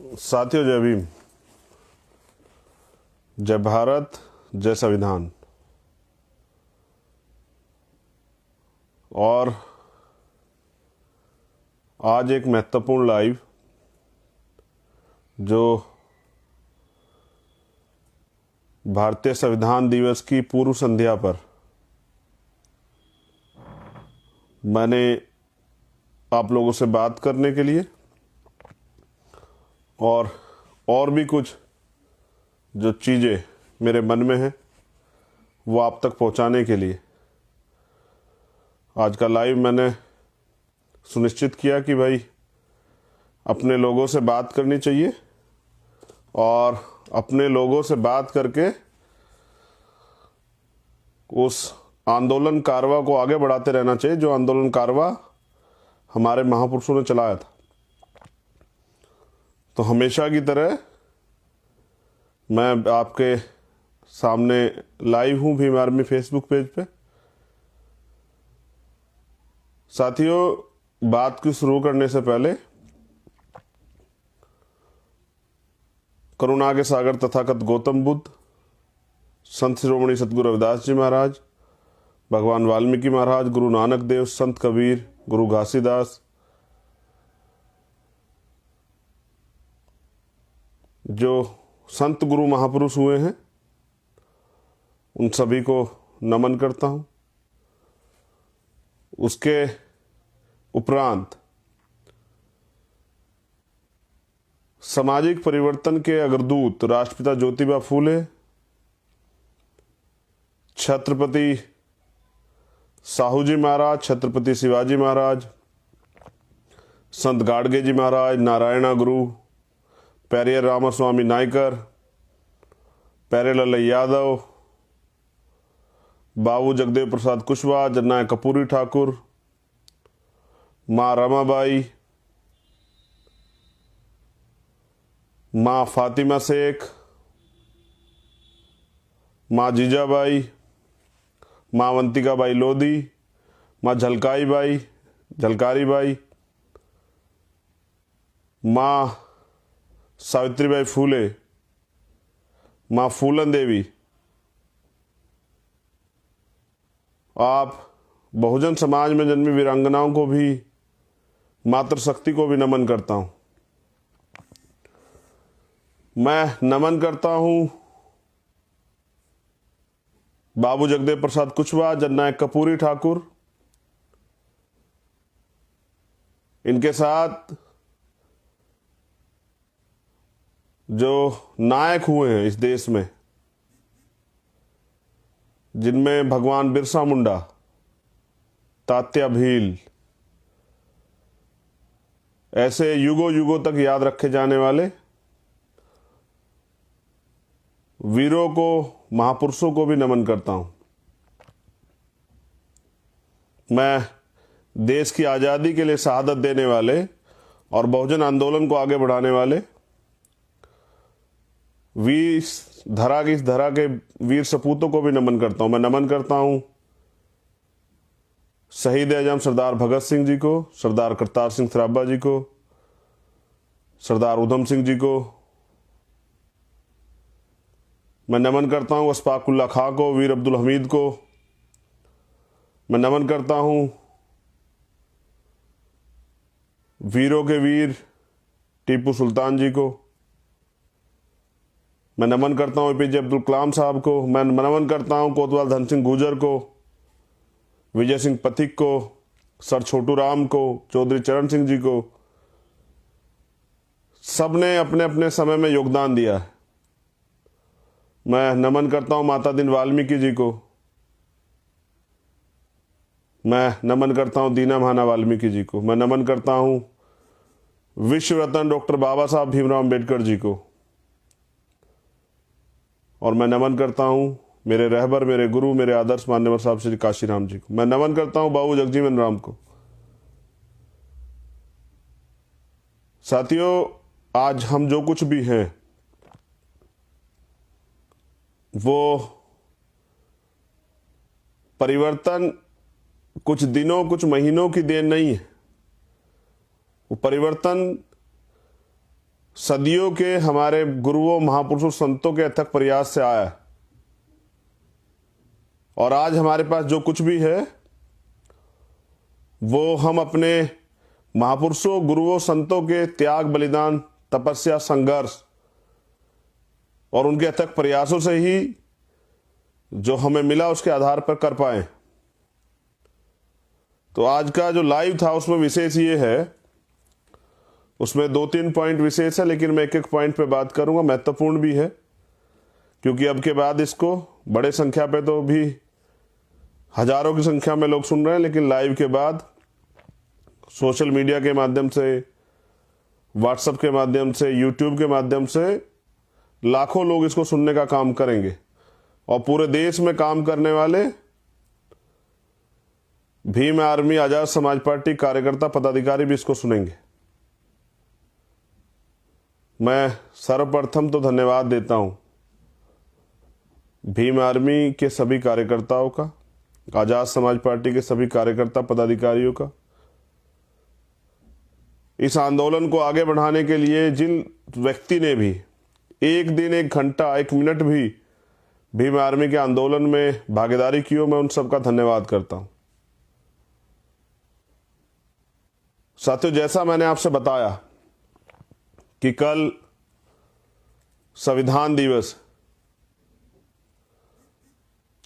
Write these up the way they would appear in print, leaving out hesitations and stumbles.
साथियों, जय भीम, जय भारत, जय संविधान। और आज एक महत्वपूर्ण लाइव जो भारतीय संविधान दिवस की पूर्व संध्या पर मैंने आप लोगों से बात करने के लिए और भी कुछ जो चीज़ें मेरे मन में हैं वो आप तक पहुंचाने के लिए आज का लाइव मैंने सुनिश्चित किया कि भाई अपने लोगों से बात करनी चाहिए और अपने लोगों से बात करके उस आंदोलन कारवा को आगे बढ़ाते रहना चाहिए जो आंदोलन कारवा हमारे महापुरुषों ने चलाया था। तो हमेशा की तरह मैं आपके सामने लाइव हूँ भीम आर्मी फेसबुक पेज पे। साथियों, बात को शुरू करने से पहले करुणा के सागर तथागत गौतम बुद्ध, संत शिरोमणि सतगुरु रविदास जी महाराज, भगवान वाल्मीकि महाराज, गुरु नानक देव, संत कबीर, गुरु घासीदास, जो संत गुरु महापुरुष हुए हैं उन सभी को नमन करता हूँ। उसके उपरांत सामाजिक परिवर्तन के अग्रदूत राष्ट्रपिता ज्योतिबा फूले, छत्रपति साहू जी महाराज, छत्रपति शिवाजी महाराज, संत गाडगे जी महाराज, नारायणा गुरु, पेरियर रामास्वामी नायकर, प्यारेलाल यादव, बाबू जगदेव प्रसाद कुशवाहा, जननायक कपूरी ठाकुर, माँ रमाबाई, माँ फातिमा शेख, माँ जीजाबाई, माँ अवंतिका बाई लोधी, माँ झलकारी बाई, माँ सावित्रीबाई फूले, माँ फूलन देवी। आप बहुजन समाज में जन्मी वीरांगनाओं को भी, मातृशक्ति को भी नमन करता हूँ। मैं नमन करता हूँ बाबू जगदेव प्रसाद कुशवाहा, जननायक कपूरी ठाकुर, इनके साथ जो नायक हुए हैं इस देश में, जिनमें भगवान बिरसा मुंडा, तात्या भील, ऐसे युगों युगों तक याद रखे जाने वाले वीरों को, महापुरुषों को भी नमन करता हूं। मैं देश की आज़ादी के लिए शहादत देने वाले और बहुजन आंदोलन को आगे बढ़ाने वाले इस धरा के वीर सपूतों को भी नमन करता हूं। मैं नमन करता हूं शहीद आजम सरदार भगत सिंह जी को, सरदार करतार सिंह सराभा जी को, सरदार उधम सिंह जी को। मैं नमन करता हूं अशफाक उल्लाह खां को, वीर अब्दुल हमीद को। मैं नमन करता हूं वीरों के वीर टीपू सुल्तान जी को। मैं नमन करता हूँ एपीजे अब्दुल कलाम साहब को। मैं नमन करता हूँ कोतवाल धन सिंह गुर्जर को, विजय सिंह पथिक को, सर छोटू राम को, चौधरी चरण सिंह जी को। सबने अपने अपने समय में योगदान दिया है। मैं नमन करता हूँ माता दीन वाल्मीकि जी को। मैं नमन करता हूँ दीना महाना वाल्मीकि जी को। मैं नमन करता हूँ विश्व रत्न डॉक्टर बाबा साहब भीमराव अम्बेडकर जी को। और मैं नमन करता हूं मेरे रहबर, मेरे गुरु, मेरे आदर्श मान्यवर साहब श्री काशीराम जी को। मैं नमन करता हूं बाबू जगजीवन राम को। साथियों, आज हम जो कुछ भी हैं वो परिवर्तन कुछ दिनों, कुछ महीनों की देन नहीं है। वो परिवर्तन सदियों के हमारे गुरुओं महापुरुषों संतों के अथक प्रयास से आया है। और आज हमारे पास जो कुछ भी है वो हम अपने महापुरुषों गुरुओं संतों के त्याग बलिदान तपस्या संघर्ष और उनके अथक प्रयासों से ही जो हमें मिला उसके आधार पर कर पाए। तो आज का जो लाइव था उसमें विशेष ये है, उसमें 2-3 पॉइंट विशेष है, लेकिन मैं एक एक पॉइंट पे बात करूंगा, महत्वपूर्ण भी है क्योंकि अब के बाद इसको बड़े संख्या पे तो भी हजारों की संख्या में लोग सुन रहे हैं, लेकिन लाइव के बाद सोशल मीडिया के माध्यम से, व्हाट्सएप के माध्यम से, यूट्यूब के माध्यम से लाखों लोग इसको सुनने का काम करेंगे और पूरे देश में काम करने वाले भीम आर्मी आजाद समाज पार्टी कार्यकर्ता पदाधिकारी भी इसको सुनेंगे। मैं सर्वप्रथम तो धन्यवाद देता हूं भीम आर्मी के सभी कार्यकर्ताओं का, आजाद समाज पार्टी के सभी कार्यकर्ता पदाधिकारियों का, इस आंदोलन को आगे बढ़ाने के लिए जिन व्यक्ति ने भी एक दिन, एक घंटा, एक मिनट भी भीम आर्मी के आंदोलन में भागीदारी की हो, मैं उन सबका धन्यवाद करता हूं। साथियों, जैसा मैंने आपसे बताया कि कल संविधान दिवस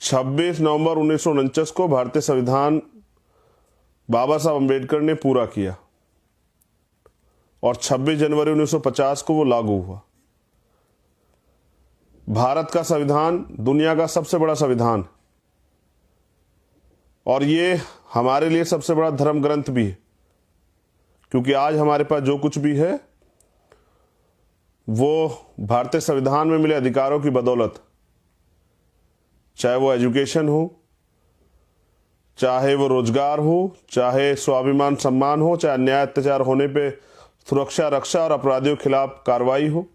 26 नवंबर 1949 को भारतीय संविधान बाबा साहब अम्बेडकर ने पूरा किया और 26 जनवरी 1950 को वो लागू हुआ। भारत का संविधान दुनिया का सबसे बड़ा संविधान और ये हमारे लिए सबसे बड़ा धर्म ग्रंथ भी है, क्योंकि आज हमारे पास जो कुछ भी है वो भारतीय संविधान में मिले अधिकारों की बदौलत, चाहे वो एजुकेशन हो, चाहे वो रोजगार हो, चाहे स्वाभिमान सम्मान हो, चाहे अन्याय अत्याचार होने पे सुरक्षा रक्षा और अपराधियों के खिलाफ कार्रवाई हो,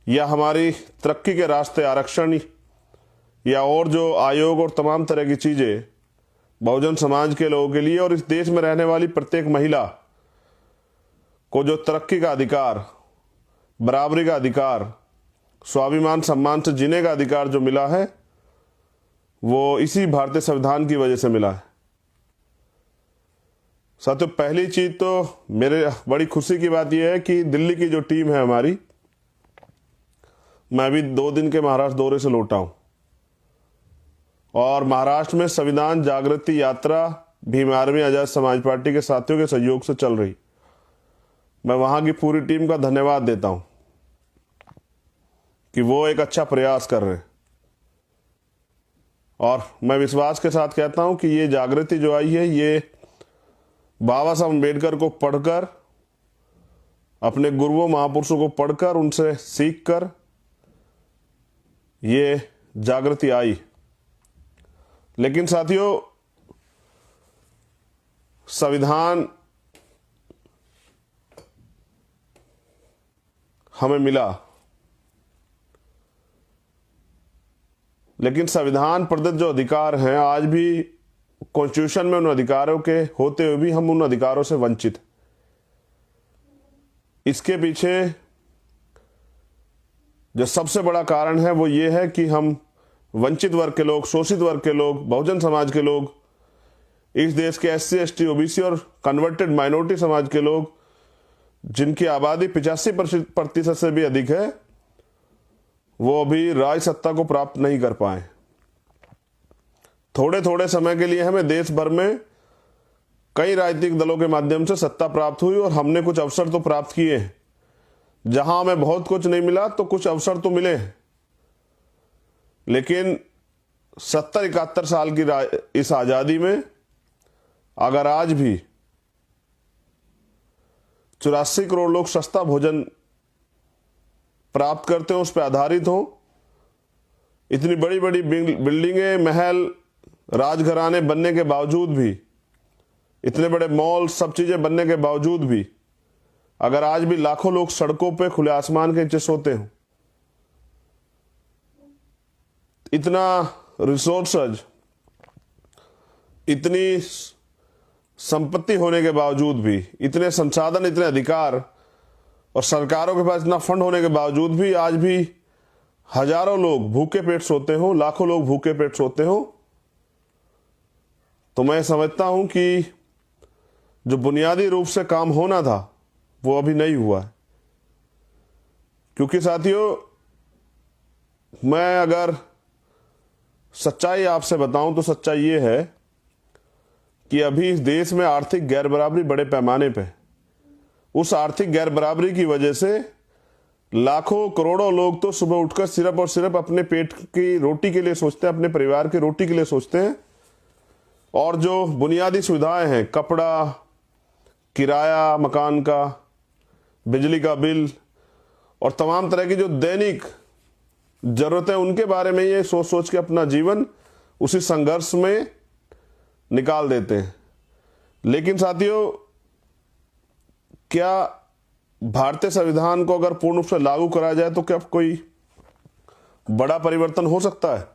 या हमारी तरक्की के रास्ते आरक्षण, या और जो आयोग और तमाम तरह की चीजें बहुजन समाज के लोगों के लिए और इस देश में रहने वाली प्रत्येक महिला को जो तरक्की का अधिकार, बराबरी का अधिकार, स्वाभिमान सम्मान से जीने का अधिकार जो मिला है वो इसी भारतीय संविधान की वजह से मिला है। साथियों, पहली चीज तो मेरे बड़ी खुशी की बात यह है कि दिल्ली की जो टीम है हमारी, मैं अभी 2 दिन के महाराष्ट्र दौरे से लौटा हूं और महाराष्ट्र में संविधान जागृति यात्रा भीम आर्मी आजाद समाज पार्टी के साथियों के सहयोग से चल रही। मैं वहां की पूरी टीम का धन्यवाद देता हूं कि वो एक अच्छा प्रयास कर रहे हैं और मैं विश्वास के साथ कहता हूं कि ये जागृति जो आई है ये बाबा साहब अम्बेडकर को पढ़कर, अपने गुरुओं महापुरुषों को पढ़कर, उनसे सीखकर ये जागृति आई। लेकिन साथियों, संविधान हमें मिला, लेकिन संविधान प्रदत्त जो अधिकार हैं आज भी कॉन्स्टिट्यूशन में उन अधिकारों के होते हुए भी हम उन अधिकारों से वंचित। इसके पीछे जो सबसे बड़ा कारण है वो ये है कि हम वंचित वर्ग के लोग, शोषित वर्ग के लोग, बहुजन समाज के लोग, इस देश के SC ST OBC और कन्वर्टेड माइनॉरिटी समाज के लोग, जिनकी आबादी 85% से भी अधिक है, वो अभी राज सत्ता को प्राप्त नहीं कर पाए। थोड़े थोड़े समय के लिए हमें देश भर में कई राजनीतिक दलों के माध्यम से सत्ता प्राप्त हुई और हमने कुछ अवसर तो प्राप्त किए हैं। जहां हमें बहुत कुछ नहीं मिला तो कुछ अवसर तो मिले, लेकिन 70-71 साल की इस आजादी में अगर आज भी 84 करोड़ लोग सस्ता भोजन प्राप्त करते हो, उस पर आधारित हो, इतनी बड़ी बड़ी बिल्डिंगें, महल, राजघराने बनने के बावजूद भी, इतने बड़े मॉल, सब चीजें बनने के बावजूद भी अगर आज भी लाखों लोग सड़कों पे खुले आसमान के नीचे सोते हो, इतना रिसोर्सेज, इतनी संपत्ति होने के बावजूद भी, इतने संसाधन, इतने अधिकार और सरकारों के पास इतना फंड होने के बावजूद भी आज भी हजारों लोग भूखे पेट सोते हो, लाखों लोग भूखे पेट सोते हो, तो मैं समझता हूं कि जो बुनियादी रूप से काम होना था वो अभी नहीं हुआ है। क्योंकि साथियों, मैं अगर सच्चाई आपसे बताऊं तो सच्चाई ये है कि अभी इस देश में आर्थिक गैर बराबरी बड़े पैमाने पे, उस आर्थिक गैर बराबरी की वजह से लाखों करोड़ों लोग तो सुबह उठकर सिर्फ और सिर्फ अपने पेट की रोटी के लिए सोचते हैं, अपने परिवार की रोटी के लिए सोचते हैं, और जो बुनियादी सुविधाएं हैं, कपड़ा, किराया मकान का, बिजली का बिल और तमाम तरह की जो दैनिक जरूरतें, उनके बारे में ये सोच सोच के अपना जीवन उसी संघर्ष में निकाल देते हैं। लेकिन साथियों, क्या भारतीय संविधान को अगर पूर्ण रूप से लागू कराया जाए तो क्या कोई बड़ा परिवर्तन हो सकता है?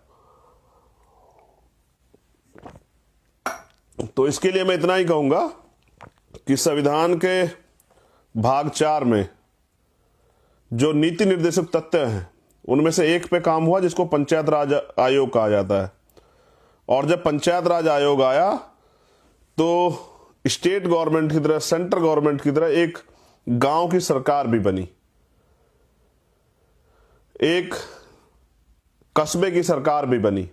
तो इसके लिए मैं इतना ही कहूंगा कि संविधान के भाग 4 में जो नीति निर्देशक तथ्य हैं उनमें से एक पे काम हुआ, जिसको पंचायत राज आयोग कहा जाता है। और जब पंचायत राज आयोग आया तो स्टेट गवर्नमेंट की तरह, सेंट्रल गवर्नमेंट की तरह एक गांव की सरकार भी बनी, एक कस्बे की सरकार भी बनी,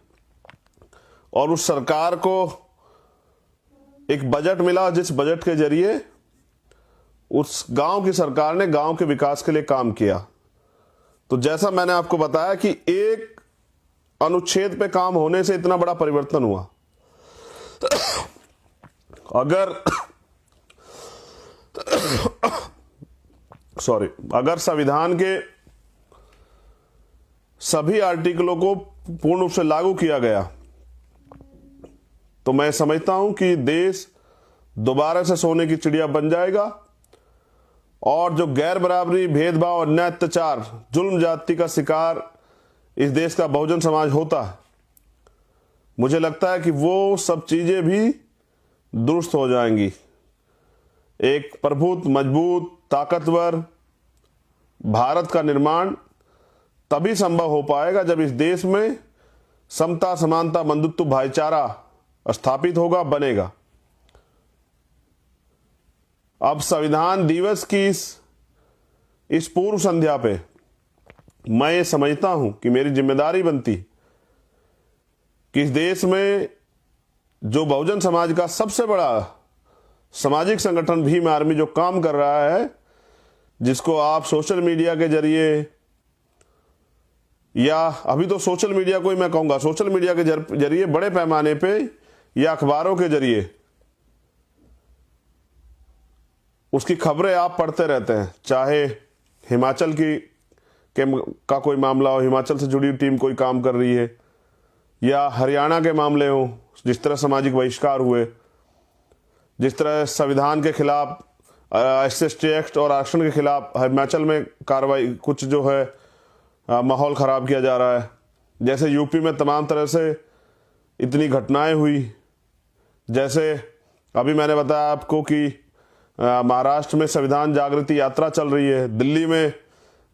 और उस सरकार को एक बजट मिला, जिस बजट के जरिए उस गांव की सरकार ने गांव के विकास के लिए काम किया। तो जैसा मैंने आपको बताया कि एक अनुच्छेद पे काम होने से इतना बड़ा परिवर्तन हुआ। अगर संविधान के सभी आर्टिकलों को पूर्ण रूप से लागू किया गया तो मैं समझता हूं कि देश दोबारा से सोने की चिड़िया बन जाएगा, और जो गैर बराबरी, भेदभाव, अन्याय, अत्याचार, जुल्म जाति का शिकार इस देश का बहुजन समाज होता है, मुझे लगता है कि वो सब चीजें भी दुरुस्त हो जाएंगी। एक प्रभुत्व, मजबूत, ताकतवर भारत का निर्माण तभी संभव हो पाएगा जब इस देश में समता, समानता, बंधुत्व, भाईचारा स्थापित होगा, बनेगा। अब संविधान दिवस की इस पूर्व संध्या पे मैं ये समझता हूं कि मेरी जिम्मेदारी बनती कि इस देश में जो बहुजन समाज का सबसे बड़ा सामाजिक संगठन भीम आर्मी जो काम कर रहा है, जिसको आप सोशल मीडिया के जरिए, या अभी तो सोशल मीडिया को ही मैं कहूंगा, सोशल मीडिया के जरिए बड़े पैमाने पे या अखबारों के जरिए उसकी खबरें आप पढ़ते रहते हैं। चाहे हिमाचल का कोई मामला हो, हिमाचल से जुड़ी टीम कोई काम कर रही है, या हरियाणा के मामले हो, जिस तरह सामाजिक बहिष्कार हुए, जिस तरह संविधान के खिलाफ, SC/ST एक्ट और आरक्षण के खिलाफ हिमाचल में कार्रवाई, कुछ जो है माहौल खराब किया जा रहा है, जैसे यूपी में तमाम तरह से इतनी घटनाएं हुई, जैसे अभी मैंने बताया आपको कि महाराष्ट्र में संविधान जागृति यात्रा चल रही है, दिल्ली में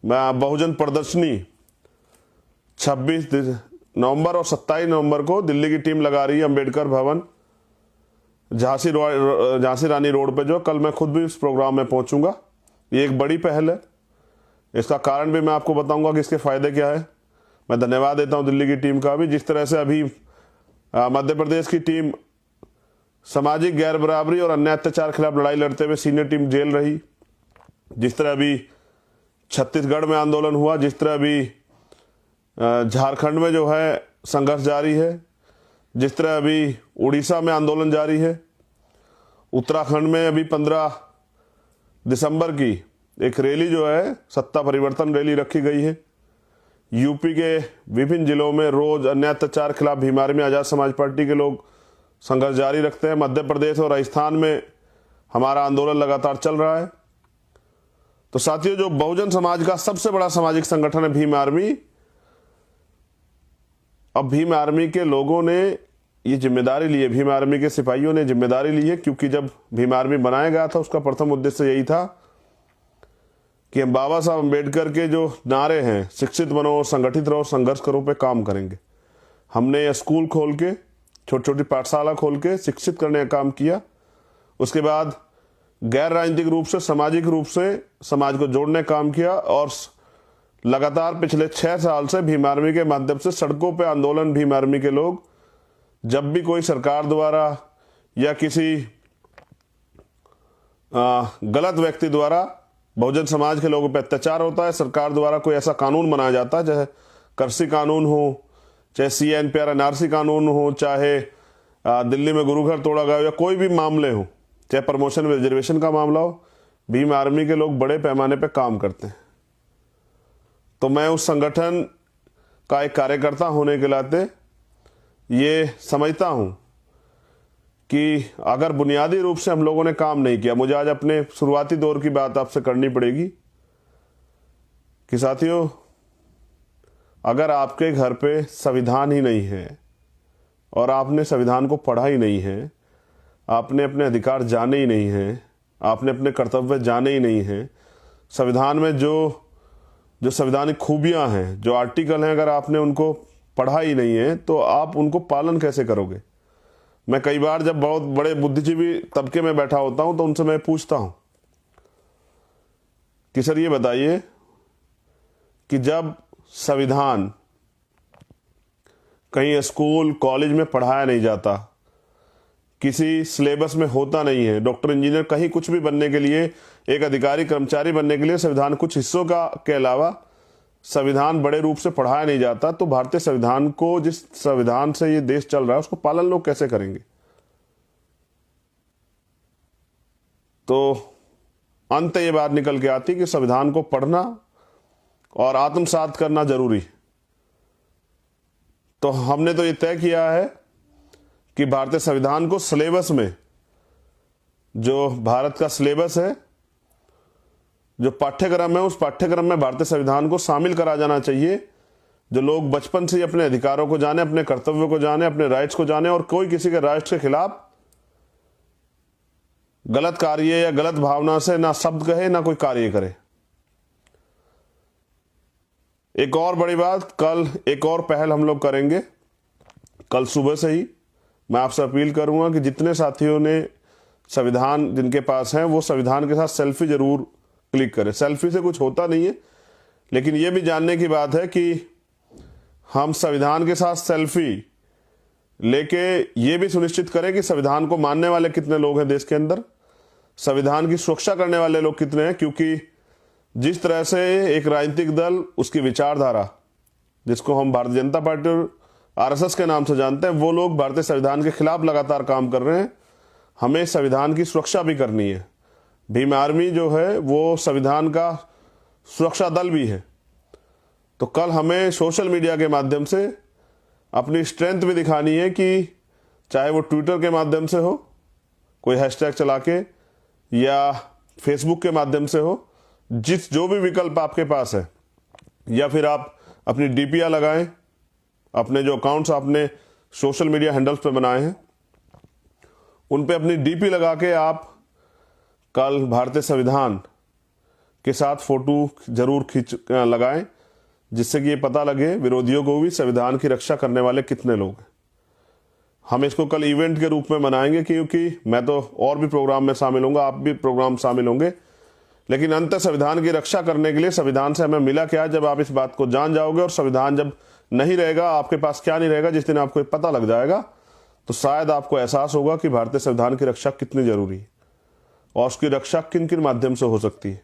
बहुजन प्रदर्शनी 26 नवंबर और 27 नवंबर को दिल्ली की टीम लगा रही है अंबेडकर भवन, झांसी रानी रोड पे, जो कल मैं खुद भी इस प्रोग्राम में पहुंचूंगा। ये एक बड़ी पहल है, इसका कारण भी मैं आपको बताऊंगा कि इसके फायदे क्या है। मैं धन्यवाद देता हूं दिल्ली की टीम का भी। जिस तरह से अभी मध्य प्रदेश की टीम सामाजिक गैर बराबरी और अन्याय अत्याचार खिलाफ लड़ाई लड़ते हुए सीनियर टीम जेल रही, जिस तरह अभी छत्तीसगढ़ में आंदोलन हुआ, जिस तरह अभी झारखंड में जो है संघर्ष जारी है, जिस तरह अभी उड़ीसा में आंदोलन जारी है, उत्तराखंड में अभी 15 दिसंबर की एक रैली जो है सत्ता परिवर्तन रैली रखी गई है। यूपी के विभिन्न जिलों में रोज अन्याय अत्याचार खिलाफ भीम आर्मी, आजाद समाज पार्टी के लोग संघर्ष जारी रखते हैं। मध्य प्रदेश और राजस्थान में हमारा आंदोलन लगातार चल रहा है। तो साथियों, जो बहुजन समाज का सबसे बड़ा सामाजिक संगठन है भीम आर्मी, अब भीम आर्मी के लोगों ने ये जिम्मेदारी ली है, भीम आर्मी के सिपाहियों ने जिम्मेदारी ली है, क्योंकि जब भीम आर्मी बनाया गया था उसका प्रथम उद्देश्य यही था कि हम बाबा साहब अम्बेडकर के जो नारे हैं, शिक्षित बनो, संगठित रहो, संघर्ष करो, पे काम करेंगे। हमने यह स्कूल खोल के, छोटी छोटी पाठशाला खोल के शिक्षित करने का काम किया। उसके बाद गैर राजनीतिक रूप से, सामाजिक रूप से समाज को जोड़ने का काम किया। और लगातार पिछले 6 साल से भीम आर्मी के माध्यम से सड़कों पे आंदोलन, भीम आर्मी के लोग, जब भी कोई सरकार द्वारा या किसी गलत व्यक्ति द्वारा बहुजन समाज के लोगों पर अत्याचार होता है, सरकार द्वारा कोई ऐसा कानून बनाया जाता है, चाहे कृषि कानून हो, चाहे CNPR NRC कानून हो, चाहे दिल्ली में गुरु घर तोड़ा गया या कोई भी मामले हो, चाहे प्रमोशन में रिजर्वेशन का मामला हो, भीम आर्मी के लोग बड़े पैमाने पे काम करते हैं। तो मैं उस संगठन का एक कार्यकर्ता होने के नाते ये समझता हूं कि अगर बुनियादी रूप से हम लोगों ने काम नहीं किया, मुझे आज अपने शुरुआती दौर की बात आपसे करनी पड़ेगी कि साथियों, अगर आपके घर पे संविधान ही नहीं है और आपने संविधान को पढ़ा ही नहीं है, आपने अपने अधिकार जाने ही नहीं हैं, आपने अपने कर्तव्य जाने ही नहीं हैं, संविधान में जो संवैधानिक खूबियां हैं, जो आर्टिकल हैं, अगर आपने उनको पढ़ा ही नहीं है तो आप उनको पालन कैसे करोगे। मैं कई बार जब बहुत बड़े बुद्धिजीवी तबके में बैठा होता हूं तो उनसे मैं पूछता हूं कि सर ये बताइए कि जब संविधान कहीं स्कूल कॉलेज में पढ़ाया नहीं जाता, किसी सिलेबस में होता नहीं है, डॉक्टर इंजीनियर कहीं कुछ भी बनने के लिए, एक अधिकारी कर्मचारी बनने के लिए संविधान कुछ हिस्सों का के अलावा संविधान बड़े रूप से पढ़ाया नहीं जाता, तो भारतीय संविधान को, जिस संविधान से ये देश चल रहा है, उसको पालन लोग कैसे करेंगे। तो अंत ये बात निकल के आती कि संविधान को पढ़ना और आत्मसात करना जरूरी। तो हमने तो ये तय किया है कि भारतीय संविधान को सिलेबस में, जो भारत का सिलेबस है, जो पाठ्यक्रम है, उस पाठ्यक्रम में भारतीय संविधान को शामिल करा जाना चाहिए। जो लोग बचपन से ही अपने अधिकारों को जाने, अपने कर्तव्यों को जाने, अपने राइट्स को जाने और कोई किसी के राइट्स के खिलाफ गलत कार्य या गलत भावना से ना शब्द कहे ना कोई कार्य करे। एक और बड़ी बात, कल एक और पहल हम लोग करेंगे। कल सुबह से ही मैं आपसे अपील करूंगा कि जितने साथियों ने संविधान जिनके पास है, वो संविधान के साथ सेल्फी जरूर क्लिक करें। सेल्फी से कुछ होता नहीं है, लेकिन ये भी जानने की बात है कि हम संविधान के साथ सेल्फी लेके ये भी सुनिश्चित करें कि संविधान को मानने वाले कितने लोग हैं देश के अंदर, संविधान की सुरक्षा करने वाले लोग कितने हैं। क्योंकि जिस तरह से एक राजनीतिक दल, उसकी विचारधारा, जिसको हम भारतीय जनता पार्टी और RSS के नाम से जानते हैं, वो लोग भारतीय संविधान के खिलाफ लगातार काम कर रहे हैं। हमें संविधान की सुरक्षा भी करनी है। भीम आर्मी जो है वो संविधान का सुरक्षा दल भी है। तो कल हमें सोशल मीडिया के माध्यम से अपनी स्ट्रेंथ भी दिखानी है कि चाहे वो ट्विटर के माध्यम से हो, कोई हैशटैग चला के, या फेसबुक के माध्यम से हो, जो भी विकल्प आपके पास है, या फिर आप अपनी DPI लगाएं, अपने जो अकाउंट्स आपने सोशल मीडिया हैंडल्स पे बनाए हैं उन पे अपनी DP लगा के आप कल भारतीय संविधान के साथ फोटो जरूर लगाएं, जिससे कि ये पता लगे विरोधियों को भी संविधान की रक्षा करने वाले कितने लोग हैं। हम इसको कल इवेंट के रूप में मनाएंगे, क्योंकि मैं तो और भी प्रोग्राम में शामिल होऊंगा, आप भी प्रोग्राम शामिल होंगे, लेकिन अंत संविधान की रक्षा करने के लिए संविधान से हमें मिला क्या, जब आप इस बात को जान जाओगे। और संविधान जब नहीं रहेगा, आपके पास क्या नहीं रहेगा, जिस दिन आपको पता लग जाएगा, तो शायद आपको एहसास होगा कि भारतीय संविधान की रक्षा कितनी जरूरी है और उसकी रक्षा किन किन माध्यम से हो सकती है।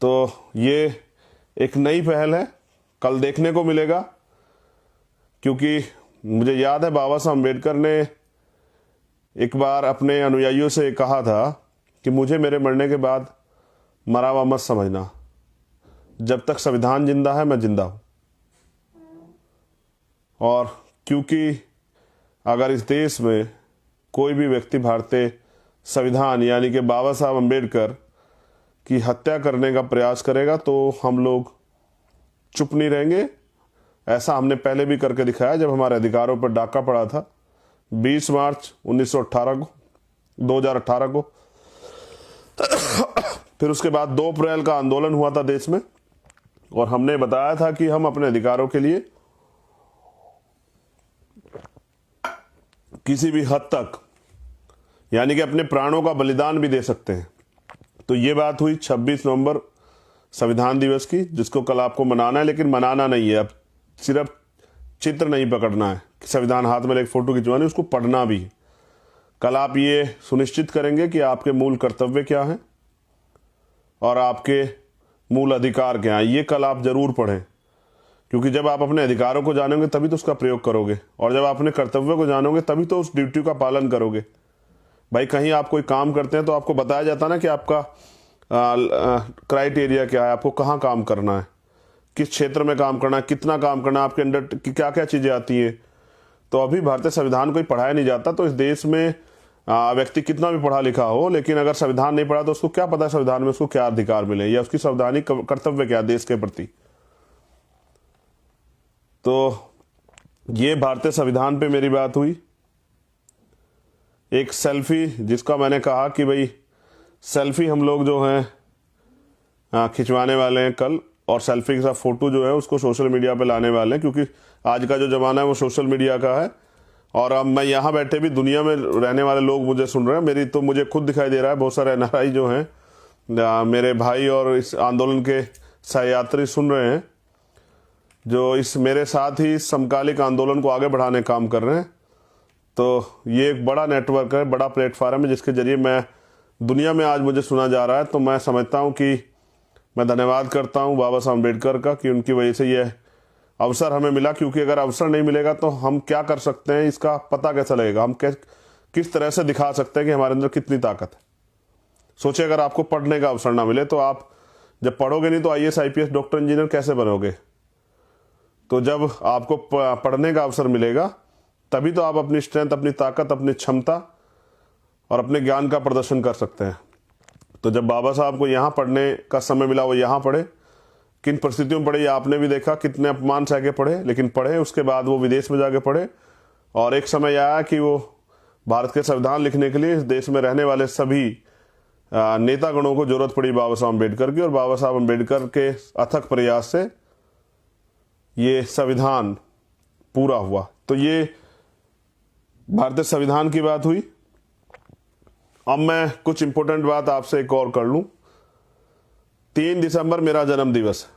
तो ये एक नई पहल है, कल देखने को मिलेगा। क्योंकि मुझे याद है बाबा साहब अम्बेडकर ने एक बार अपने अनुयायियों से कहा था कि मुझे मेरे मरने के बाद मरा हुआ मत समझना, जब तक संविधान जिंदा है मैं जिंदा हूं। और क्योंकि अगर इस देश में कोई भी व्यक्ति भारतीय संविधान यानी कि बाबा साहब अम्बेडकर की हत्या करने का प्रयास करेगा तो हम लोग चुप नहीं रहेंगे। ऐसा हमने पहले भी करके दिखाया जब हमारे अधिकारों पर डाका पड़ा था 20 मार्च 2018 को फिर उसके बाद 2 अप्रैल का आंदोलन हुआ था देश में, और हमने बताया था कि हम अपने अधिकारों के लिए किसी भी हद तक, यानी कि अपने प्राणों का बलिदान भी दे सकते हैं। तो ये बात हुई 26 नवंबर संविधान दिवस की, जिसको कल आपको मनाना है, लेकिन मनाना नहीं है, अब सिर्फ चित्र नहीं पकड़ना है, संविधान हाथ में लेकर फोटो खिंचवानी, उसको पढ़ना भी। कल आप ये सुनिश्चित करेंगे कि आपके मूल कर्तव्य क्या हैं और आपके मूल अधिकार क्या हैं, ये कल आप जरूर पढ़ें, क्योंकि जब आप अपने अधिकारों को जानोगे तभी तो उसका प्रयोग करोगे, और जब आप अपने कर्तव्य को जानोगे तभी तो उस ड्यूटी का पालन करोगे। भाई कहीं आप कोई काम करते हैं तो आपको बताया जाता ना कि आपका क्राइटेरिया क्या है, आपको कहाँ काम करना है, किस क्षेत्र में काम करना है, कितना काम करना है, आपके अंदर क्या क्या चीज़ें आती हैं। तो अभी भारतीय संविधान को ही पढ़ाया नहीं जाता। तो इस देश में व्यक्ति कितना भी पढ़ा लिखा हो, लेकिन अगर संविधान नहीं पढ़ा तो उसको क्या पता संविधान में उसको क्या अधिकार मिले या उसकी संवैधानिक कर्तव्य क्या देश के प्रति। तो ये भारतीय संविधान पे मेरी बात हुई। एक सेल्फी, जिसका मैंने कहा कि भाई सेल्फी हम लोग जो हैं खिंचवाने वाले हैं कल, और सेल्फी के साथ फोटो जो है उसको सोशल मीडिया पे लाने वाले हैं, क्योंकि आज का जो ज़माना है वो सोशल मीडिया का है। और अब मैं यहाँ बैठे भी दुनिया में रहने वाले लोग मुझे सुन रहे हैं, मुझे खुद दिखाई दे रहा है, बहुत सारे NRI जो हैं मेरे भाई और इस आंदोलन के सहयात्री सुन रहे हैं, जो इस मेरे साथ ही समकालिक आंदोलन को आगे बढ़ाने काम कर रहे हैं। तो ये एक बड़ा नेटवर्क है, बड़ा प्लेटफार्म है, जिसके जरिए मैं दुनिया में आज मुझे सुना जा रहा है। तो मैं समझता हूँ कि मैं धन्यवाद करता हूँ बाबा साहब अम्बेडकर का कि उनकी वजह से यह अवसर हमें मिला, क्योंकि अगर अवसर नहीं मिलेगा तो हम क्या कर सकते हैं इसका पता कैसा लगेगा, हम किस तरह से दिखा सकते हैं कि हमारे अंदर कितनी ताकत है। सोचिए अगर आपको पढ़ने का अवसर ना मिले तो आप जब पढ़ोगे नहीं तो IAS IPS डॉक्टर इंजीनियर कैसे बनोगे। तो जब आपको पढ़ने का अवसर मिलेगा तभी तो आप अपनी स्ट्रेंथ, अपनी ताकत, अपनी क्षमता और अपने ज्ञान का प्रदर्शन कर सकते हैं। तो जब बाबा साहब को यहाँ पढ़ने का समय मिला वो यहाँ पढ़े, किन परिस्थितियों में पढ़े ये आपने भी देखा, कितने अपमान सह के पढ़े, लेकिन पढ़े। उसके बाद वो विदेश में जाके पढ़े, और एक समय आया कि वो भारत के संविधान लिखने के लिए इस देश में रहने वाले सभी नेतागणों को जरूरत पड़ी बाबा साहब अम्बेडकर की, और बाबा साहब अम्बेडकर के अथक प्रयास से ये संविधान पूरा हुआ। तो ये भारतीय संविधान की बात हुई। अब मैं कुछ इंपॉर्टेंट बात आपसे एक और कर लूं। 3 दिसंबर मेरा जन्म दिवस है,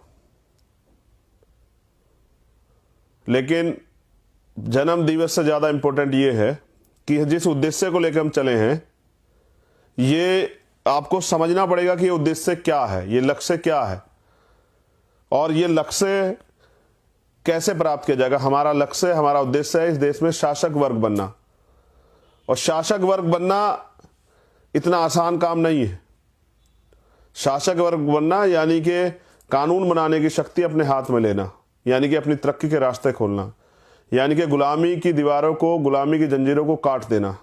लेकिन जन्म दिवस से ज्यादा इंपॉर्टेंट ये है कि जिस उद्देश्य को लेकर हम चले हैं, ये आपको समझना पड़ेगा कि ये उद्देश्य क्या है, ये लक्ष्य क्या है, और ये लक्ष्य कैसे प्राप्त किया जाएगा। हमारा लक्ष्य, हमारा उद्देश्य है इस देश में शासक वर्ग बनना, और शासक वर्ग बनना इतना आसान काम नहीं है। शासक वर्ग बनना यानी कि कानून बनाने की शक्ति अपने हाथ में लेना, यानी कि अपनी तरक्की के रास्ते खोलना, यानी कि गुलामी की दीवारों को, गुलामी की जंजीरों को काट देना।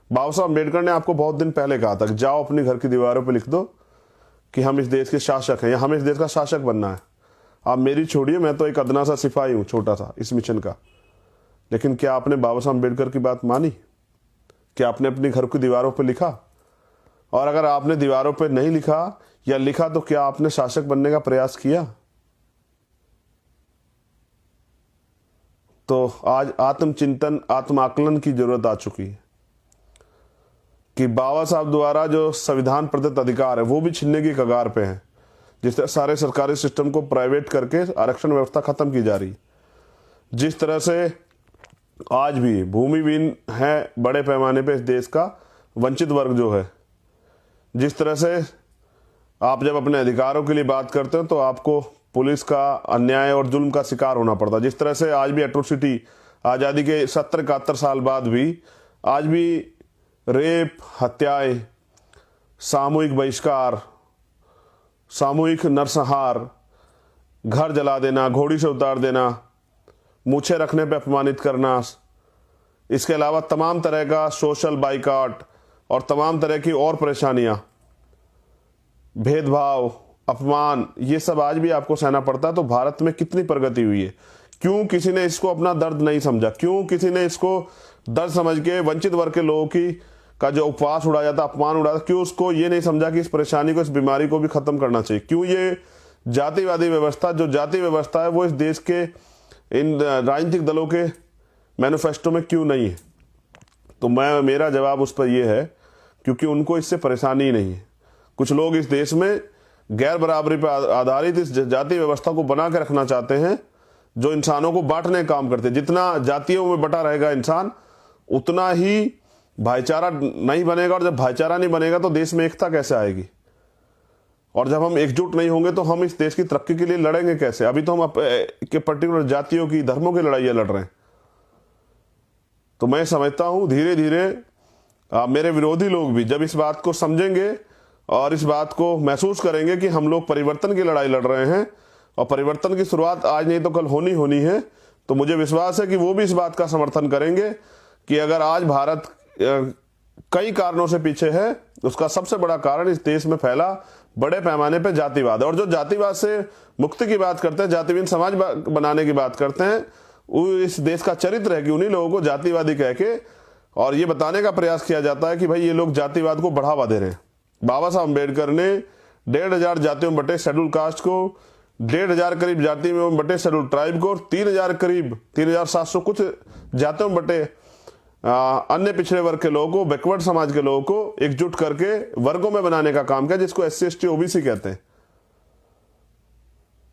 बाबा साहब अम्बेडकर ने आपको बहुत दिन पहले कहा था कि जाओ अपने घर की दीवारों पर लिख दो कि हम इस देश के शासक हैं, या हमें इस देश का शासक बनना है। आप मेरी छोड़िए, मैं तो एक अदना सा सिपाही हूं, छोटा सा इस मिशन का। लेकिन क्या आपने बाबा साहब अम्बेडकर की बात मानी? क्या आपने अपने घर की दीवारों पर लिखा? और अगर आपने दीवारों पर नहीं लिखा या लिखा तो क्या आपने शासक बनने का प्रयास किया? तो आज आत्मचिंतन, आत्माकलन की जरूरत आ चुकी है कि बाबा साहब द्वारा जो संविधान प्रदत्त अधिकार है वो भी छीनने की कगार पे है। जिस तरह सारे सरकारी सिस्टम को प्राइवेट करके आरक्षण व्यवस्था खत्म की जा रही, जिस तरह से आज भी भूमिहीन है बड़े पैमाने पे इस देश का वंचित वर्ग जो है, जिस तरह से आप जब अपने अधिकारों के लिए बात करते हो तो आपको पुलिस का अन्याय और जुल्म का शिकार होना पड़ता, जिस तरह से आज भी एट्रोसिटी, आज़ादी के 70-71 साल बाद भी आज भी रेप, हत्याएं, सामूहिक बहिष्कार, सामूहिक नरसंहार, घर जला देना, घोड़ी से उतार देना, मूछें रखने पे अपमानित करना, इसके अलावा तमाम तरह का सोशल बाइकआउट और तमाम तरह की और परेशानियां, भेदभाव, अपमान, ये सब आज भी आपको सहना पड़ता है। तो भारत में कितनी प्रगति हुई है? क्यों किसी ने इसको अपना दर्द नहीं समझा? क्यों किसी ने इसको दर्द समझ के वंचित वर्ग के लोगों का जो उपवास उड़ाया जाता, अपमान उड़ाया, क्यों उसको ये नहीं समझा कि इस परेशानी को, इस बीमारी को भी खत्म करना चाहिए? क्यों ये जातिवादी व्यवस्था, जो जाति व्यवस्था है, वो इस देश के इन राजनीतिक दलों के मैनिफेस्टो में क्यों नहीं है? तो मेरा जवाब उस पर यह है क्योंकि उनको इससे परेशानी ही नहीं है। कुछ लोग इस देश में गैर बराबरी पर आधारित इस जाति व्यवस्था को बना के रखना चाहते हैं, जो इंसानों को बांटने का काम करते हैं। जितना जातियों में बटा रहेगा इंसान, उतना ही भाईचारा नहीं बनेगा, और जब भाईचारा नहीं बनेगा तो देश में एकता कैसे आएगी? और जब हम एकजुट नहीं होंगे तो हम इस देश की तरक्की के लिए लड़ेंगे कैसे? अभी तो हम के पर्टिकुलर जातियों की, धर्मों की लड़ाइयां लड़ रहे हैं। तो मैं समझता हूं धीरे धीरे मेरे विरोधी लोग भी जब इस बात को समझेंगे और इस बात को महसूस करेंगे कि हम लोग परिवर्तन की लड़ाई लड़ रहे हैं और परिवर्तन की शुरुआत आज नहीं तो कल होनी है, तो मुझे विश्वास है कि वो भी इस बात का समर्थन करेंगे कि अगर आज भारत कई कारणों से पीछे है, उसका सबसे बड़ा कारण इस देश में फैला बड़े पैमाने पर जातिवाद है। और जो जातिवाद से मुक्ति की बात करते हैं, जातिहीन समाज बनाने की बात करते हैं, वो इस देश का चरित्र है कि उन्हीं लोगों को जातिवादी कह के और ये बताने का प्रयास किया जाता है कि भाई ये लोग जातिवाद को बढ़ावा दे रहे हैं। बाबा साहब अम्बेडकर ने 1,500 जातियों में बटे शेड्यूल कास्ट को, 1,500 करीब जाति में बटे शेड्यूल ट्राइब को, 3,000 करीब 3,700 कुछ जातियों में बटे अन्य पिछड़े वर्ग के लोगों को, बैकवर्ड समाज के लोगों को एकजुट करके वर्गों में बनाने का काम किया, जिसको SC ST OBC कहते हैं।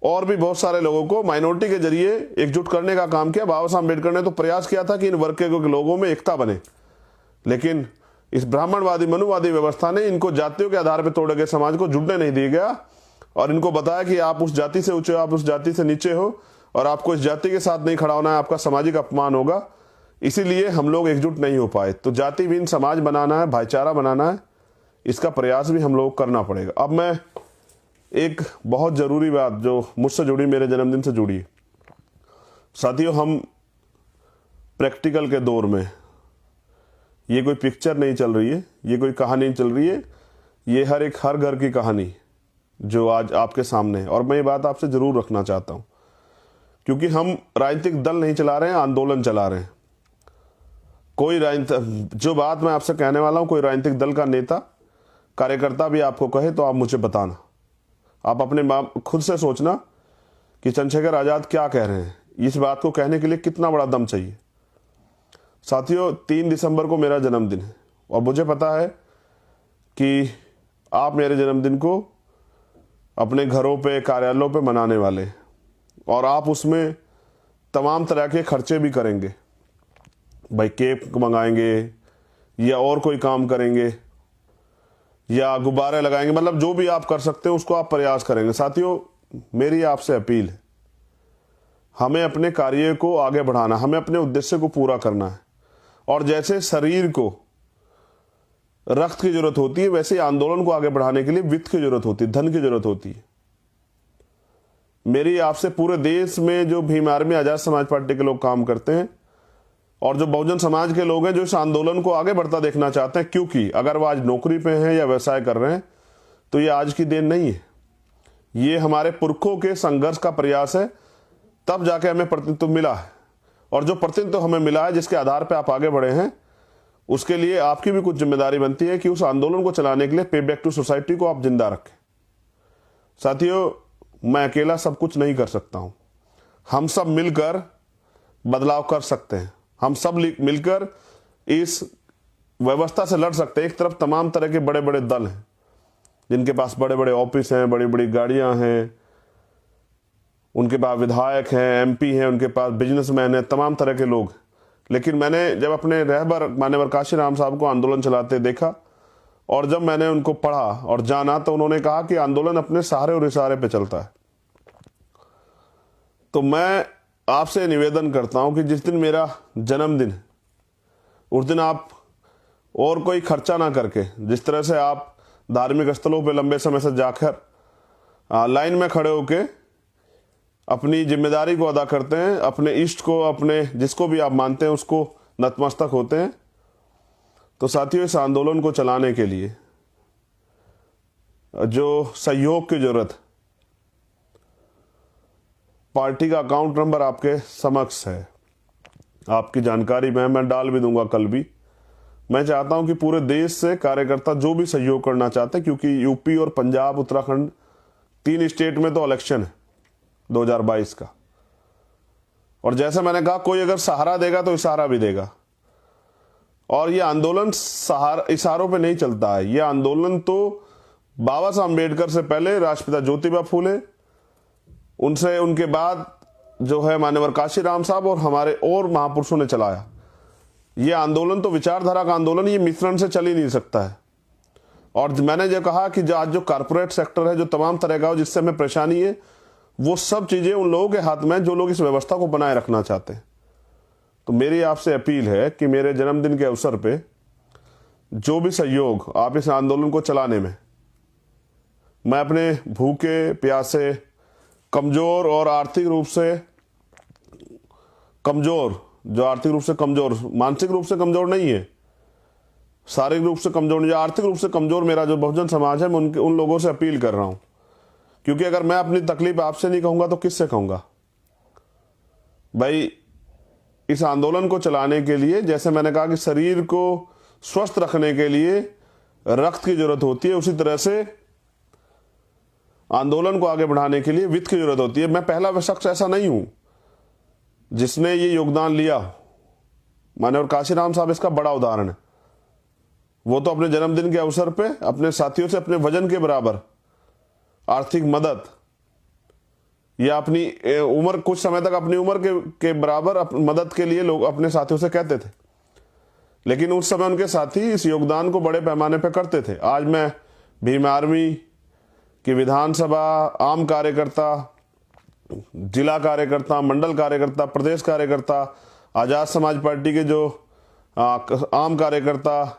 और भी बहुत सारे लोगों को माइनॉरिटी के जरिए एकजुट करने का काम किया। बाबा साहब अम्बेडकर ने तो प्रयास किया था कि इन वर्ग के लोगों में एकता बने, लेकिन इस ब्राह्मणवादी मनुवादी व्यवस्था ने इनको जातियों के आधार पर तोड़ के समाज को जुड़ने नहीं दिया गया और इनको बताया कि आप उस जाति से ऊंचे हो, आप उस जाति से नीचे हो और आपको इस जाति के साथ नहीं खड़ा होना है, आपका सामाजिक अपमान होगा। इसीलिए हम लोग एकजुट नहीं हो पाए। तो जातिहीन समाज बनाना है, भाईचारा बनाना है, इसका प्रयास भी हम लोग करना पड़ेगा। अब मैं एक बहुत जरूरी बात जो मुझसे जुड़ी, मेरे जन्मदिन से जुड़ी, साथियों, हम प्रैक्टिकल के दौर में, ये कोई पिक्चर नहीं चल रही है, ये कोई कहानी नहीं चल रही है, ये हर घर की कहानी जो आज आपके सामने है। और मैं ये बात आपसे जरूर रखना चाहता हूं क्योंकि हम राजनीतिक दल नहीं चला रहे हैं, आंदोलन चला रहे हैं। कोई जो बात मैं आपसे कहने वाला हूं, कोई राजनीतिक दल का नेता कार्यकर्ता भी आपको कहे तो आप मुझे बताना। आप अपने खुद से सोचना कि चंद्रशेखर आजाद क्या कह रहे हैं, इस बात को कहने के लिए कितना बड़ा दम चाहिए। साथियों, 3 दिसंबर को मेरा जन्मदिन है और मुझे पता है कि आप मेरे जन्मदिन को अपने घरों पे, कार्यालयों पे मनाने वाले और आप उसमें तमाम तरह के खर्चे भी करेंगे। भाई केक मंगाएंगे या और कोई काम करेंगे या गुब्बारे लगाएंगे, मतलब जो भी आप कर सकते हैं उसको आप प्रयास करेंगे। साथियों, मेरी आपसे अपील है, हमें अपने कार्य को आगे बढ़ाना, हमें अपने उद्देश्य को पूरा करना है। और जैसे शरीर को रक्त की जरूरत होती है, वैसे आंदोलन को आगे बढ़ाने के लिए वित्त की जरूरत होती है, धन की जरूरत होती है। मेरी आपसे, पूरे देश में जो भीम आर्मी, आजाद समाज पार्टी के लोग काम करते हैं और जो बहुजन समाज के लोग हैं जो इस आंदोलन को आगे बढ़ता देखना चाहते हैं, क्योंकि अगर वो आज नौकरी पे हैं या व्यवसाय कर रहे हैं तो ये आज की देन नहीं है, ये हमारे पुरखों के संघर्ष का प्रयास है, तब जाके हमें प्रतिनिधित्व मिला है। और जो प्रतिनिधित्व हमें मिला है, जिसके आधार पर आप आगे बढ़े हैं, उसके लिए आपकी भी कुछ जिम्मेदारी बनती है कि उस आंदोलन को चलाने के लिए पे बैक टू सोसाइटी को आप जिंदा रखें। साथियों, मैं अकेला सब कुछ नहीं कर सकता हूं, हम सब मिलकर बदलाव कर सकते हैं, हम सब मिलकर इस व्यवस्था से लड़ सकते हैं। एक तरफ तमाम तरह के बड़े बड़े दल हैं जिनके पास बड़े बड़े ऑफिस हैं, बड़ी बड़ी गाड़ियां हैं, उनके पास विधायक हैं, MP हैं, उनके पास बिजनेसमैन हैं, तमाम तरह के लोग। लेकिन मैंने जब अपने रहबर मान्यवर काशीराम साहब को आंदोलन चलाते देखा और जब मैंने उनको पढ़ा और जाना, तो उन्होंने कहा कि आंदोलन अपने सहारे और इशारे पे चलता है। तो मैं आपसे निवेदन करता हूं कि जिस दिन मेरा जन्मदिन है, उस दिन आप और कोई खर्चा ना करके, जिस तरह से आप धार्मिक स्थलों पे लंबे समय से जाकर लाइन में खड़े होके अपनी जिम्मेदारी को अदा करते हैं, अपने इष्ट को, अपने जिसको भी आप मानते हैं उसको नतमस्तक होते हैं, तो साथियों, इस आंदोलन को चलाने के लिए जो सहयोग की जरूरत, पार्टी का अकाउंट नंबर आपके समक्ष है, आपकी जानकारी में मैं डाल भी दूंगा कल भी। मैं चाहता हूं कि पूरे देश से कार्यकर्ता जो भी सहयोग करना चाहते हैं, क्योंकि यूपी और पंजाब, उत्तराखंड, 3 स्टेट में तो इलेक्शन है 2022 का। और जैसे मैंने कहा, कोई अगर सहारा देगा तो इशारा भी देगा। और ये आंदोलन इशारों पे नहीं चलता है। ये आंदोलन तो बाबा साहब अम्बेडकर से पहले राष्ट्रपिता ज्योतिबा फूले, उनसे उनके बाद जो है मान्यवर काशीराम साहब और हमारे और महापुरुषों ने चलाया। ये आंदोलन तो विचारधारा का आंदोलन, ये मिश्रण से चल ही नहीं सकता है। और मैंने जो कहा कि आज जो कारपोरेट सेक्टर है, जो तमाम तरह का जिससे हमें परेशानी है, वो सब चीजें उन लोगों के हाथ में जो लोग इस व्यवस्था को बनाए रखना चाहते हैं। तो मेरी आपसे अपील है कि मेरे जन्मदिन के अवसर पे जो भी सहयोग आप इस आंदोलन को चलाने में, मैं अपने भूखे प्यासे, कमजोर और आर्थिक रूप से कमजोर, जो आर्थिक रूप से कमजोर, मानसिक रूप से कमजोर नहीं है, शारीरिक रूप से कमजोर नहीं, आर्थिक रूप से कमजोर मेरा जो बहुजन समाज है, मैं उन लोगों से अपील कर रहा हूं। क्योंकि अगर मैं अपनी तकलीफ आपसे नहीं कहूंगा तो किससे कहूंगा भाई। इस आंदोलन को चलाने के लिए, जैसे मैंने कहा कि शरीर को स्वस्थ रखने के लिए रक्त की जरूरत होती है, उसी तरह से आंदोलन को आगे बढ़ाने के लिए वित्त की जरूरत होती है। मैं पहला शख्स ऐसा नहीं हूं जिसने ये योगदान लिया। मान्यवर काशीराम साहब इसका बड़ा उदाहरण है। वो तो अपने जन्मदिन के अवसर पे अपने साथियों से अपने वजन के बराबर आर्थिक मदद, या अपनी उम्र, कुछ समय तक अपनी उम्र के बराबर मदद के लिए लोग अपने साथियों से कहते थे। लेकिन उस समय उनके साथी इस योगदान को बड़े पैमाने पर करते थे। आज मैं भीम आर्मी की विधानसभा, आम कार्यकर्ता, जिला कार्यकर्ता, मंडल कार्यकर्ता, प्रदेश कार्यकर्ता, आजाद समाज पार्टी के जो आम कार्यकर्ता,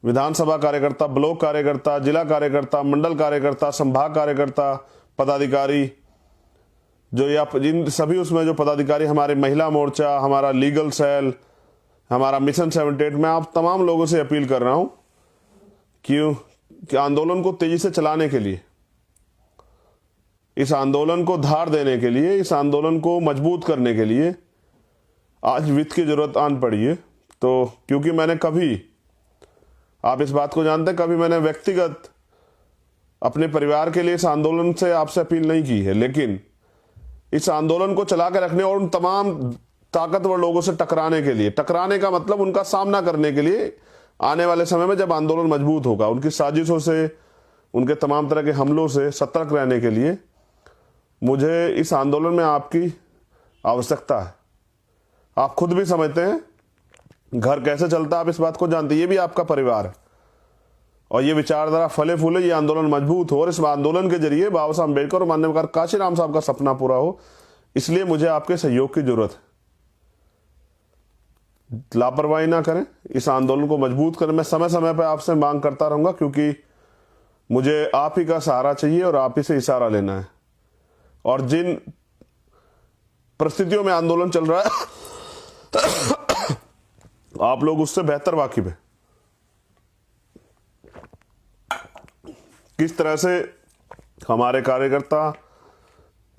विधानसभा कार्यकर्ता, ब्लॉक कार्यकर्ता, जिला कार्यकर्ता, मंडल कार्यकर्ता, संभाग कार्यकर्ता, पदाधिकारी, जो या जिन सभी उसमें जो पदाधिकारी, हमारे महिला मोर्चा, हमारा लीगल सेल, हमारा मिशन 78, मैं आप तमाम लोगों से अपील कर रहा हूं कि आंदोलन को तेजी से चलाने के लिए, इस आंदोलन को धार देने के लिए, इस आंदोलन को मजबूत करने के लिए आज वित्त की जरूरत आन पड़ी है। तो क्योंकि मैंने कभी, आप इस बात को जानते हैं, कभी मैंने व्यक्तिगत अपने परिवार के लिए इस आंदोलन से आपसे अपील नहीं की है, लेकिन इस आंदोलन को चला के रखने और उन तमाम ताकतवर लोगों से टकराने के लिए, टकराने का मतलब उनका सामना करने के लिए, आने वाले समय में जब आंदोलन मजबूत होगा, उनकी साजिशों से, उनके तमाम तरह के हमलों से सतर्क रहने के लिए मुझे इस आंदोलन में आपकी आवश्यकता है। आप खुद भी समझते हैं घर कैसे चलता है, आप इस बात को जानते हैं। ये भी आपका परिवार है और ये विचारधारा फले फूले, ये आंदोलन मजबूत हो और इस आंदोलन के जरिए बाबा साहब अम्बेडकर और माननीय काशीराम साहब का सपना पूरा हो। इसलिए मुझे आपके सहयोग की जरूरत है। लापरवाही ना करें, इस आंदोलन को मजबूत करें। मैं समय समय पर आपसे मांग करता रहूंगा, क्योंकि मुझे आप ही का सहारा चाहिए और आप ही से इशारा लेना है। और जिन परिस्थितियों में आंदोलन चल रहा है आप लोग उससे बेहतर वाकिफ है। किस तरह से हमारे कार्यकर्ता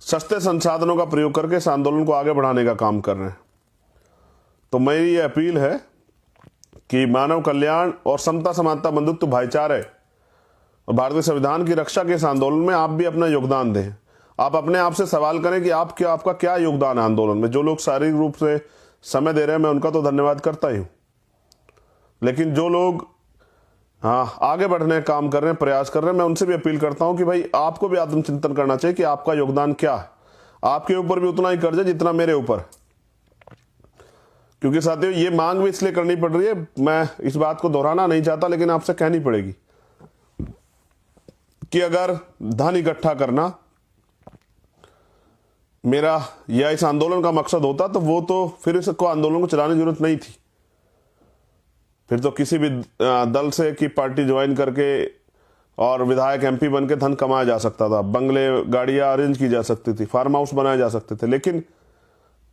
सस्ते संसाधनों का प्रयोग करके इस आंदोलन को आगे बढ़ाने का काम कर रहे हैं। तो मेरी ये अपील है कि मानव कल्याण और समता, समानता, बंधुत्व, भाईचारे और भारतीय संविधान की रक्षा के इस आंदोलन में आप भी अपना योगदान दें। आप अपने आप से सवाल करें कि आपका क्या योगदान है आंदोलन में। जो लोग शारीरिक रूप से समय दे रहे हैं, मैं उनका तो धन्यवाद करता ही हूं, लेकिन जो लोग आगे बढ़ने का काम कर रहे हैं, प्रयास कर रहे हैं, मैं उनसे भी अपील करता हूं कि भाई आपको भी आत्मचिंतन करना चाहिए कि आपका योगदान क्या है। आपके ऊपर भी उतना ही कर्ज है जितना मेरे ऊपर। क्योंकि साथियों, ये मांग भी इसलिए करनी पड़ रही है, मैं इस बात को दोहराना नहीं चाहता, लेकिन आपसे कहनी पड़ेगी कि अगर धन इकट्ठा करना मेरा या इस आंदोलन का मकसद होता तो वो तो फिर इसको आंदोलन को चलाने की जरूरत नहीं थी। फिर तो किसी भी दल से की पार्टी ज्वाइन करके और विधायक एमपी बन के धन कमाया जा सकता था, बंगले गाड़ियां अरेंज की जा सकती थी, फार्म हाउस बनाए जा सकते थे, लेकिन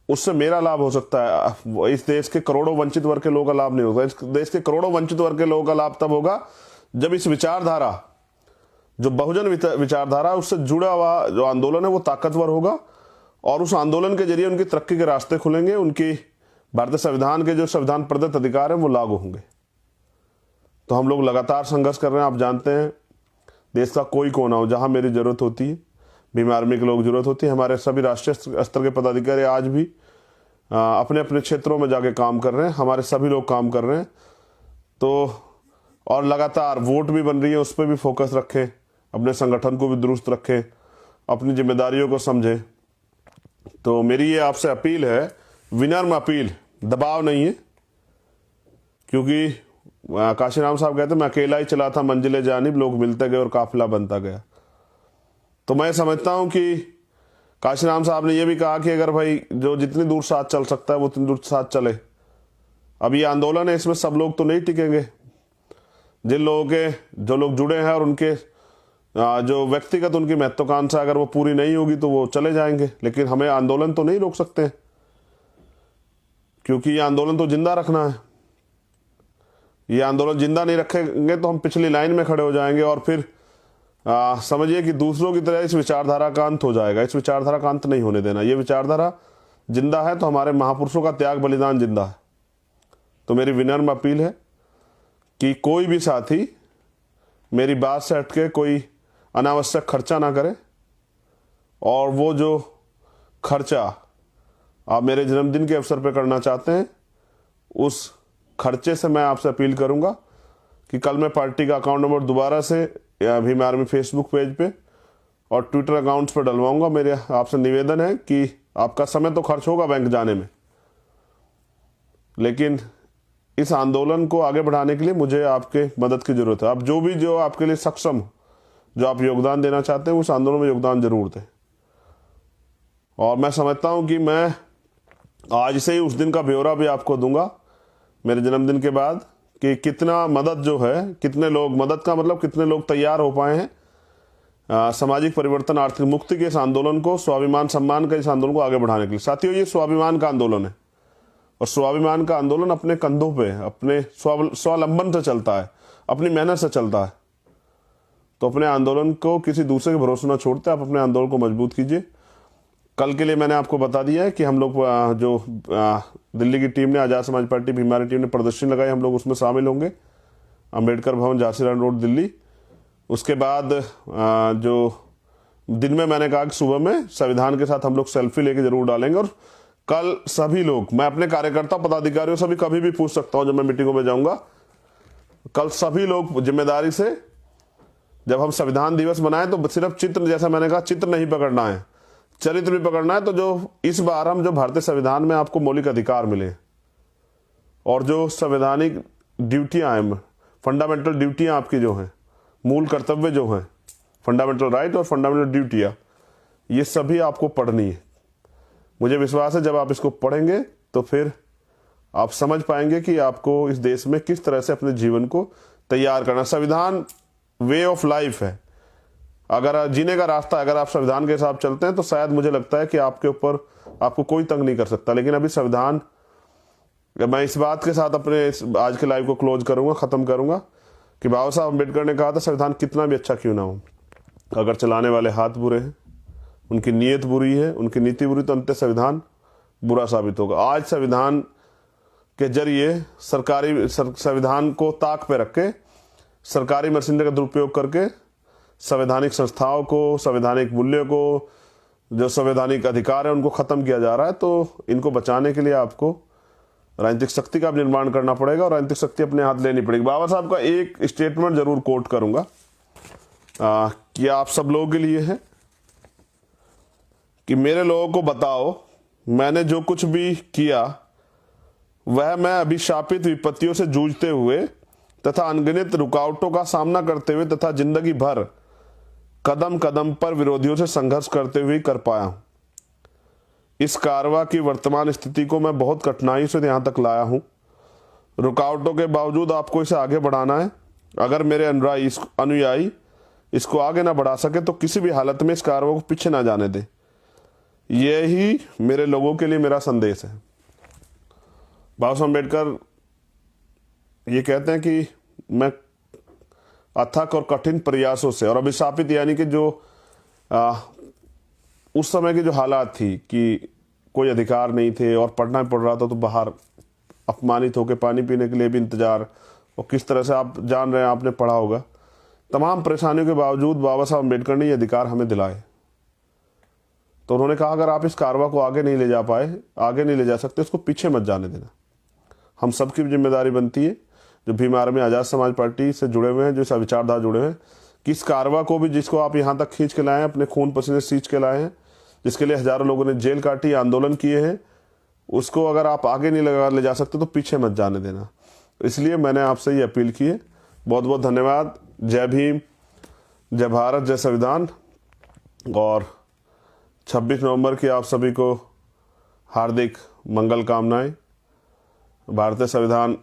उससे मेरा लाभ हो सकता है। इस देश के करोड़ों वंचित वर्ग के लोगों का लाभ नहीं होगा। इस देश के करोड़ों वंचित वर्ग के लोगों का लाभ तब होगा जब इस विचारधारा, जो बहुजन विचारधारा, उससे जुड़ा हुआ जो आंदोलन है वो ताकतवर होगा और उस आंदोलन के जरिए उनकी तरक्की के रास्ते खुलेंगे, उनकी भारतीय संविधान के जो संविधान प्रदत्त अधिकार हैं वो लागू होंगे। तो हम लोग लगातार संघर्ष कर रहे हैं। आप जानते हैं देश का कोई कोना हो जहां मेरी जरूरत होती है, भीम आर्मी के लोग जरूरत होती है, हमारे सभी राष्ट्रीय स्तर के पदाधिकारी आज भी अपने अपने क्षेत्रों में जाके काम कर रहे हैं, हमारे सभी लोग काम कर रहे हैं। तो और लगातार वोट भी बन रही है, उस पर भी फोकस रखें, अपने संगठन को भी दुरुस्त रखें, अपनी जिम्मेदारियों को समझें। तो मेरी ये आपसे अपील है, विनम्र अपील, दबाव नहीं है, क्योंकि काशीराम साहब कहते मैं अकेला ही चला था मंजिले जानिब, लोग मिलते गए और काफिला बनता गया। तो मैं समझता हूं कि काशीराम साहब ने यह भी कहा कि अगर भाई जो जितनी दूर साथ चल सकता है वो उतनी दूर साथ चले। अब ये आंदोलन है, इसमें सब लोग तो नहीं टिकेंगे। जिन लोगों के जो लोग जुड़े हैं और उनके जो व्यक्तिगत उनकी महत्वाकांक्षा अगर वो पूरी नहीं होगी तो वो चले जाएंगे, लेकिन हमें आंदोलन तो नहीं रोक सकते, क्योंकि ये आंदोलन तो जिंदा रखना है। ये आंदोलन जिंदा नहीं रखेंगे तो हम पिछली लाइन में खड़े हो जाएंगे और फिर समझिए कि दूसरों की तरह इस विचारधारा का अंत हो जाएगा। इस विचारधारा का अंत नहीं होने देना। ये विचारधारा जिंदा है तो हमारे महापुरुषों का त्याग बलिदान जिंदा है। तो मेरी विनम्र अपील है कि कोई भी साथी मेरी बात से हटके कोई अनावश्यक खर्चा ना करे, और वो जो खर्चा आप मेरे जन्मदिन के अवसर पर करना चाहते हैं उस खर्चे से मैं आपसे अपील करूंगा कि कल मैं पार्टी का अकाउंट नंबर दोबारा से भीम आर्मी फेसबुक पेज पे और ट्विटर अकाउंट्स पर डलवाऊंगा। मेरे आपसे निवेदन है कि आपका समय तो खर्च होगा बैंक जाने में, लेकिन इस आंदोलन को आगे बढ़ाने के लिए मुझे आपके मदद की जरूरत है। आप जो आपके लिए सक्षम हो, जो आप योगदान देना चाहते हैं उस आंदोलन में योगदान जरूर दें। और मैं समझता हूं कि मैं आज से ही उस दिन का ब्यौरा भी आपको दूंगा मेरे जन्मदिन के बाद, कि कितना मदद जो है, कितने लोग, मदद का मतलब कितने लोग तैयार हो पाए हैं सामाजिक परिवर्तन, आर्थिक मुक्ति के इस आंदोलन को, स्वाभिमान सम्मान का इस आंदोलन को आगे बढ़ाने के लिए। साथियों, ये स्वाभिमान का आंदोलन है और स्वाभिमान का आंदोलन अपने कंधों पे, अपने स्वावलंबन से चलता है, अपनी मेहनत से चलता है। तो अपने आंदोलन को किसी दूसरे के भरोसे न छोड़ते, आप अपने आंदोलन को मजबूत कीजिए। कल के लिए मैंने आपको बता दिया है कि हम लोग जो दिल्ली की टीम ने, आजाद समाज पार्टी भीमारी टीम ने प्रदर्शनी लगाई, हम लोग उसमें शामिल होंगे, अंबेडकर भवन, झांसीराम रोड, दिल्ली। उसके बाद जो दिन में मैंने कहा कि सुबह में संविधान के साथ हम लोग सेल्फी लेके जरूर डालेंगे। और कल सभी लोग, मैं अपने कार्यकर्ता पदाधिकारियों से भी कभी भी पूछ सकता हूं जब मैं मीटिंगों में जाऊंगा, कल सभी लोग जिम्मेदारी से, जब हम संविधान दिवस बनाए तो सिर्फ चित्र, जैसा मैंने कहा, चित्र नहीं पकड़ना है, चरित्र भी पकड़ना है। तो जो इस बार हम जो भारतीय संविधान में आपको मौलिक अधिकार मिले और जो संवैधानिक ड्यूटियां हैं, फंडामेंटल ड्यूटियां आपकी जो हैं, मूल कर्तव्य जो हैं, फंडामेंटल राइट और फंडामेंटल ड्यूटियां, ये सभी आपको पढ़नी है। मुझे विश्वास है जब आप इसको पढ़ेंगे तो फिर आप समझ पाएंगे कि आपको इस देश में किस तरह से अपने जीवन को तैयार करना। संविधान वे ऑफ लाइफ है, अगर जीने का रास्ता, अगर आप संविधान के हिसाब चलते हैं तो शायद मुझे लगता है कि आपके ऊपर आपको कोई तंग नहीं कर सकता। लेकिन अभी संविधान, मैं इस बात के साथ अपने आज के लाइव को क्लोज करूंगा, खत्म करूंगा, कि बाबा साहब अम्बेडकर ने कहा था संविधान कितना भी अच्छा क्यों ना हो, अगर चलाने वाले हाथ बुरे हैं, उनकी नीयत बुरी है, उनकी नीति बुरी, तो अंततः संविधान बुरा साबित होगा। आज संविधान के जरिए संविधान को ताक पे रख के सरकारी मशीनरी का दुरुपयोग करके संवैधानिक संस्थाओं को, संवैधानिक मूल्यों को, जो संवैधानिक अधिकार है उनको खत्म किया जा रहा है। तो इनको बचाने के लिए आपको राजनीतिक शक्ति का भी निर्माण करना पड़ेगा और राजनीतिक शक्ति अपने हाथ लेनी पड़ेगी। बाबा साहब का एक स्टेटमेंट जरूर कोट करूंगा कि आप सब लोगों के लिए है कि मेरे लोगों को बताओ, मैंने जो कुछ भी किया वह मैं अभिशापित विपत्तियों से जूझते हुए तथा अनगिनत रुकावटों का सामना करते हुए तथा जिंदगी भर कदम कदम पर विरोधियों से संघर्ष करते हुए कर पाया हूं। इस कारवां की वर्तमान स्थिति को मैं बहुत कठिनाई से यहां तक लाया हूं। रुकावटों के बावजूद आपको इसे आगे बढ़ाना है। अगर मेरे अनुयायी इसको आगे ना बढ़ा सके तो किसी भी हालत में इस कारवां को पीछे ना जाने दे। यही मेरे लोगों के लिए मेरा संदेश है। बाबा साहब अम्बेडकर ये कहते हैं कि मैं अथक और कठिन प्रयासों से, और अभिशापित यानी कि जो उस समय की जो हालात थी कि कोई अधिकार नहीं थे और पढ़ना पड़ रहा था तो बाहर अपमानित होकर पानी पीने के लिए भी इंतजार, और किस तरह से आप जान रहे हैं, आपने पढ़ा होगा। तमाम परेशानियों के बावजूद बाबा साहब अम्बेडकर ने ये अधिकार हमें दिलाए। तो उन्होंने कहा अगर आप इस कारवां को आगे नहीं ले जा पाए, आगे नहीं ले जा सकते, उसको पीछे मत जाने देना। हम सबकी जिम्मेदारी बनती है जो भीम आर्मी आज़ाद समाज पार्टी से जुड़े हुए हैं, जो इस विचारधारा जुड़े हुए हैं, कि इस कारवां को भी, जिसको आप यहाँ तक खींच के लाए हैं, अपने खून पसीने सींच के लाए हैं, जिसके लिए हजारों लोगों ने जेल काटी, आंदोलन किए हैं, उसको अगर आप आगे नहीं ले जा सकते तो पीछे मत जाने देना। इसलिए मैंने आपसे ये अपील की है। बहुत बहुत धन्यवाद। जय भीम, जय भारत, जय संविधान। और 26 नवंबर की आप सभी को हार्दिक मंगल कामनाएं। भारतीय संविधान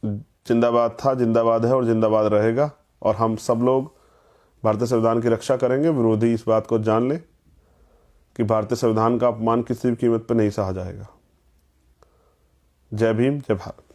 जिंदाबाद था, जिंदाबाद है और जिंदाबाद रहेगा। और हम सब लोग भारतीय संविधान की रक्षा करेंगे। विरोधी इस बात को जान लें कि भारतीय संविधान का अपमान किसी भी कीमत पर नहीं सहा जाएगा। जय भीम, जय भारत।